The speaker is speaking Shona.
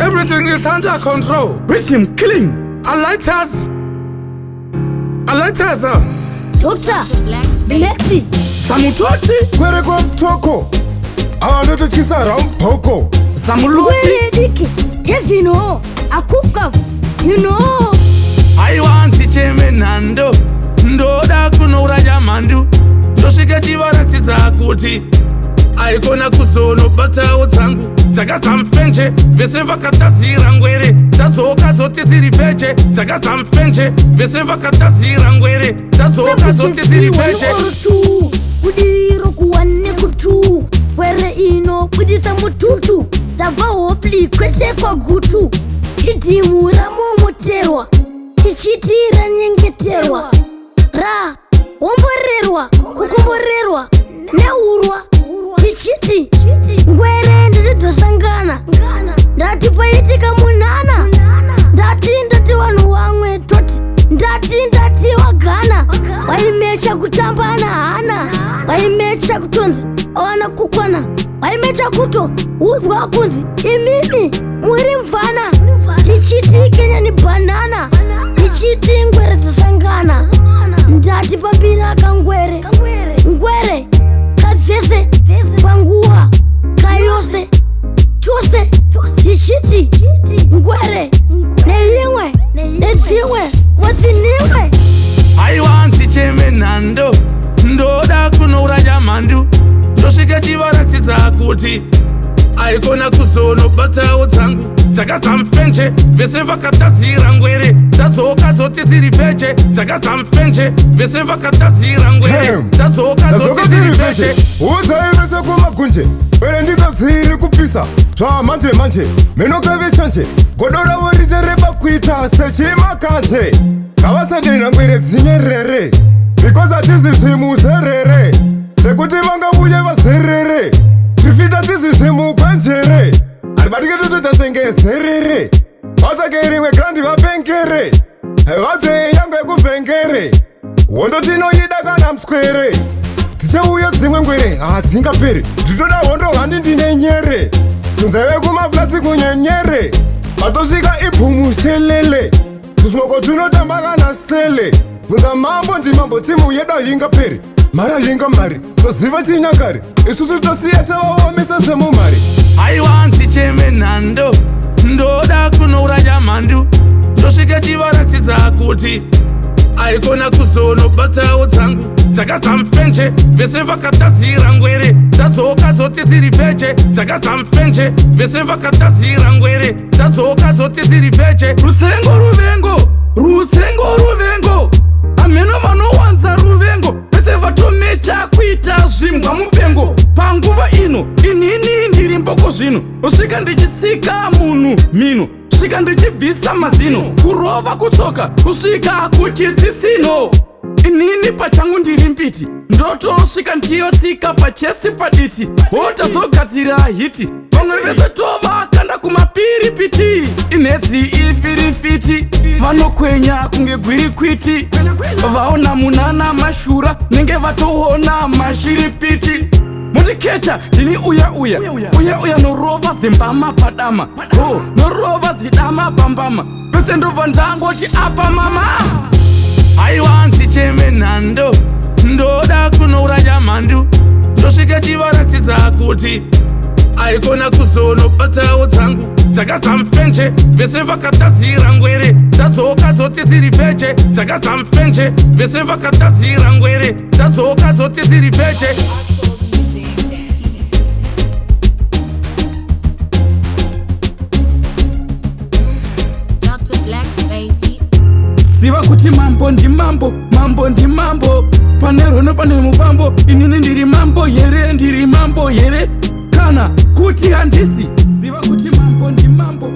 Everything is under control. With him killing. I like us. Doctor, Lexi. Samutoti. Kwere kwa mtoko. Awandote chisara mpoko. Samuluti. Kwere diki. Jefino. Akufka. You know. I want to cheme nando. Ndoda kunura jamandu. Toshike tivaratiza kuti. Aikona kuzono bata utsangu. Dzakaza mfenje. Vese vakatadzira ngwere. Dzadzoka zoti ziri peche. Dzakaza mfenje. Vese vakatadzira ngwere. Dzadzoka zoti ziri peche. Kudiro kuwane kutu. Kwere ino kudisa mututu. Tava hopli kwete kwa gutu. Itimura momoterwa. Tichitira nyengeterwa. Ra, omborerwa, kukomborerwa, neurwa, tichiti, ngwere ndatidzasangana, ndati paitika munana, ndati vanhu vamwe toti, ndati wagana, waimecha kutamba hana, waimecha kutonzi, awana kukwana, waimecha kuto, uzwa kunzi, imimi, muri mvana, tichiti Kenya ni banana, tichiti ngwere dzasangana, ndati papira kangwere, ngwere, kadzese, panguwa, kayose, chose, tichiti, ngwere, nelimwe, nedzimwe, wadziniwe. I want to cheme nando. Ndoda kunura jamandu. Toshike tivaratiza kuti. Aikona kuzono bata utsangu. Dzakaza mfenje. Vese vakatadzira ngwere. Dzadzoka zoti ziri peche. Dzakaza mfenje. Vese vakatadzira ngwere. Dzadzoka zoti ziri peche. Uzaivese kumagunje. Were ndikadziri kupisa. Manje. Menokavishanje. Godora worichereba kuita sechimakanje. Kavasadena ngwere dzinyerere. Because atizizimuzerere. Sekuti vangabuye vazerere. Zvifita tizizimukwenjere. Aribatike totoita sengezerere. Vatsvake rimwe grandi vapengere. Vadze nyange kuvhengere. Hondo tinoida kana mtswere. Dzichauya dzimwe ngwere hadzingaperi. Nditoda hondo handi ndine nyere. Kunzeve kumaflatsi kunyenyere. Patosvika ibhumuselele. Tusmoko tunotamba kana sele. Kunza mambo ndimambo timu yeda hingaperi. Mara hinga mari. Toziva chinyakari. Isusu tosiya tavaomesa semumari. I want to cheme nando. Ndoda kunura jamandu. Toshike tivaratiza kuti. Aikona kuzono bata utsangu. Dzakaza mfenje. Vese vakatadzira ngwere. Dzadzoka zoti ziri peche. Dzakaza mfenje. Vese vakatadzira ngwere. Dzadzoka zoti ziri peche. Rutsengo ruvengo. Ameno vanowanza ruvengo. Vese vatomecha kuita zvimbwa mupengo. Panguva ino inini ndiri mboko zvino. Usvika ndichitsika munhu mino. Svika ndichibvisa mazino. Kurova kutsoka kusvika kuchitsitsino. Inini pachangu ndiri mbiti. Ndotosvika ndiyotsika pachesi paditi. Hotazogadzira hiti. Vamwe vese tova kanda kumapiripiti. Inedzi ifirifiti. Vanokwenya kunge gwirikwiti. Vaona munana mashura nenge vatoona mashiripiti. Mundiketa ndini uya norova zembama padama. Norova zidama bambama. Vese ndobva ndangoti apa mama. I want to cheme nando. Ndoda kunura jamandu. Toshike tivaratiza kuti. Aikona kuzono bata utsangu. Dzakaza mfenje. Vese vakatadzira ngwere. Dzadzoka zoti ziri peche. Dzakaza mfenje. Vese vakatadzira ngwere. Dzadzoka zoti ziri peche. Ziva kuti mambo ndi mambo, mambo ndi mambo. Pane rono pane mufambo. Inini ndiri mambo here, ndiri mambo here. Kana kuti handisi. Ziva kuti mambo ndi mambo.